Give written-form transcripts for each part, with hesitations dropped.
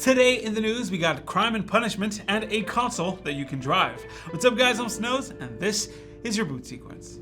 Today in the news, we got Crime and Punishment and a console that you can drive. What's up, guys? I'm Snows, and this is your boot sequence.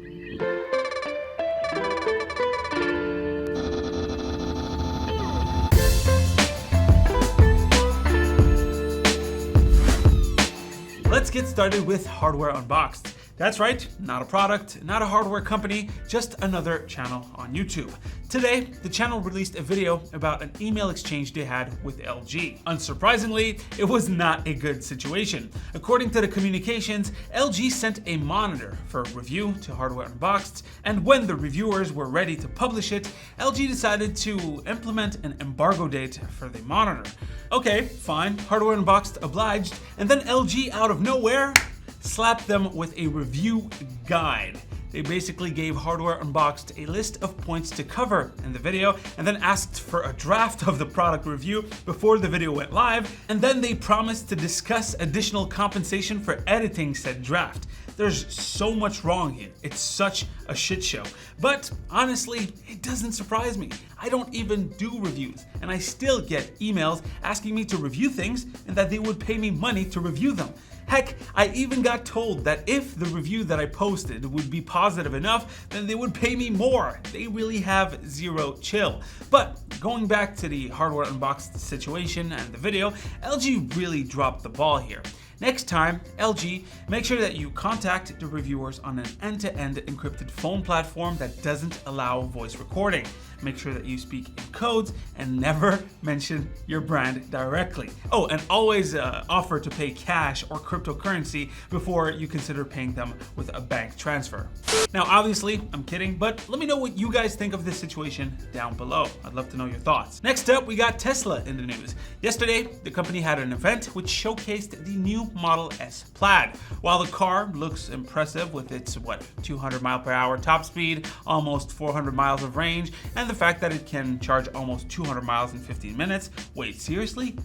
Let's get started with Hardware Unboxed. That's right, not a product, not a hardware company, just another channel on YouTube. Today, the channel released a video about an email exchange they had with LG. Unsurprisingly, it was not a good situation. According to the communications, LG sent a monitor for review to Hardware Unboxed, and when the reviewers were ready to publish it, LG decided to implement an embargo date for the monitor. Okay, fine, Hardware Unboxed obliged, and then LG out of nowhere slapped them with a review guide. They basically gave Hardware Unboxed a list of points to cover in the video and then asked for a draft of the product review before the video went live, and then they promised to discuss additional compensation for editing said draft. There's so much wrong here. It's such a shit show. But honestly, it doesn't surprise me. I don't even do reviews, and I still get emails asking me to review things and that they would pay me money to review them. Heck, I even got told that if the review that I posted would be positive enough, then they would pay me more. They really have zero chill. But going back to the Hardware Unboxed situation and the video, LG really dropped the ball here. Next time, LG, make sure that you contact the reviewers on an end-to-end encrypted phone platform that doesn't allow voice recording. Make sure that you speak in codes and never mention your brand directly. Oh, and always offer to pay cash or cryptocurrency before you consider paying them with a bank transfer. Now, obviously, I'm kidding, but let me know what you guys think of this situation down below. I'd love to know your thoughts. Next up, we got Tesla in the news. Yesterday, the company had an event which showcased the new Model S Plaid. While the car looks impressive with its 200 mile per hour top speed, almost 400 miles of range, and the fact that it can charge almost 200 miles in 15 minutes, wait, seriously?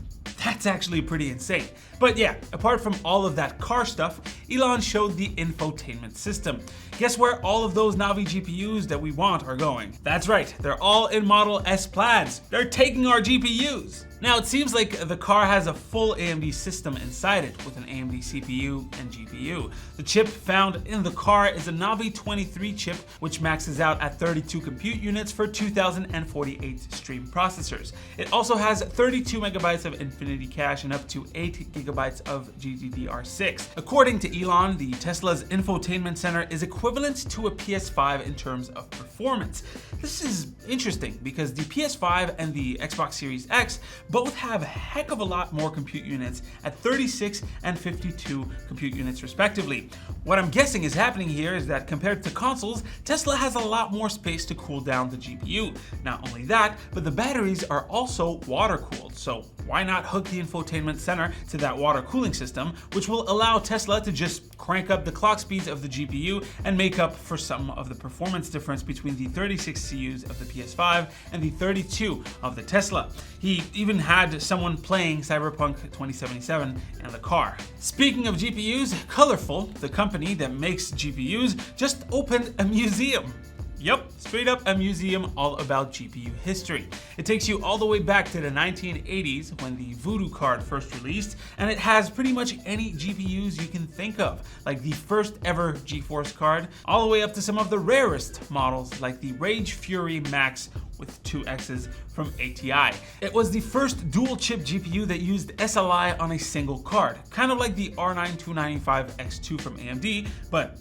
That's actually pretty insane. But yeah, apart from all of that car stuff, Elon showed the infotainment system. Guess where all of those Navi GPUs that we want are going? That's right, they're all in Model S Plaids. They're taking our GPUs. Now, it seems like the car has a full AMD system inside it with an AMD CPU and GPU. The chip found in the car is a Navi 23 chip, which maxes out at 32 compute units for 2048 stream processors. It also has 32 megabytes of Infinity Cache and up to 8 gigabytes of GDDR6. According to Elon, the Tesla's infotainment center is equivalent to a PS5 in terms of performance. This is interesting because the PS5 and the Xbox Series X both have a heck of a lot more compute units at 36 and 52 compute units respectively. What I'm guessing is happening here is that compared to consoles, Tesla has a lot more space to cool down the GPU. Not only that, but the batteries are also water cooled, so why not hook the infotainment center to that water cooling system, which will allow Tesla to just crank up the clock speeds of the GPU and make up for some of the performance difference between the 36 CUs of the PS5 and the 32 of the Tesla. He even had someone playing Cyberpunk 2077 in the car. Speaking of GPUs, Colorful, the company that makes GPUs, just opened a museum. Yep, straight up a museum all about GPU history. It takes you all the way back to the 1980s when the Voodoo card first released, and it has pretty much any GPUs you can think of, like the first ever GeForce card, all the way up to some of the rarest models like the Rage Fury Max with 2 X's from ATI. It was the first dual chip GPU that used SLI on a single card, kind of like the R9 295X2 from AMD, but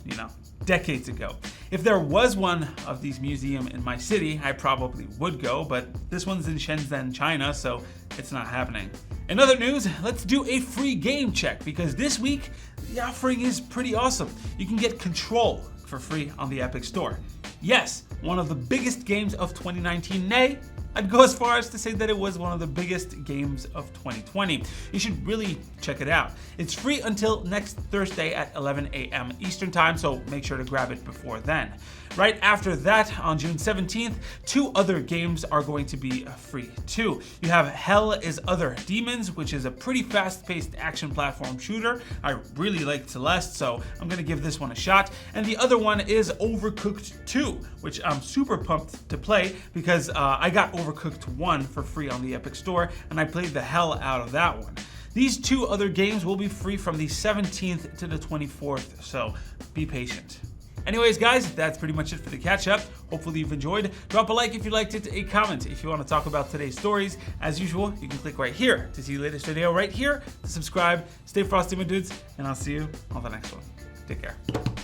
decades ago. If there was one of these museums in my city, I probably would go, but this one's in Shenzhen, China, so it's not happening. In other news, let's do a free game check because this week, the offering is pretty awesome. You can get Control for free on the Epic Store. Yes, one of the biggest games of 2019, nay, I'd go as far as to say that it was one of the biggest games of 2020. You should really check it out. It's free until next Thursday at 11 a.m. Eastern Time, so make sure to grab it before then. Right after that, on June 17th, 2 other games are going to be free too. You have Hell is Other Demons, which is a pretty fast-paced action platform shooter. I really like Celeste, so I'm gonna give this one a shot. And the other one is Overcooked 2, which I'm super pumped to play because I got Overcooked 1 for free on the Epic Store, and I played the hell out of that one. These 2 other games will be free from the 17th to the 24th, so be patient. Anyways, guys, that's pretty much it for the catch up. Hopefully you've enjoyed. Drop a like if you liked it, a comment if you want to talk about today's stories. As usual, you can click right here to see the latest video right here, to subscribe. Stay frosty, my dudes, and I'll see you on the next one. Take care.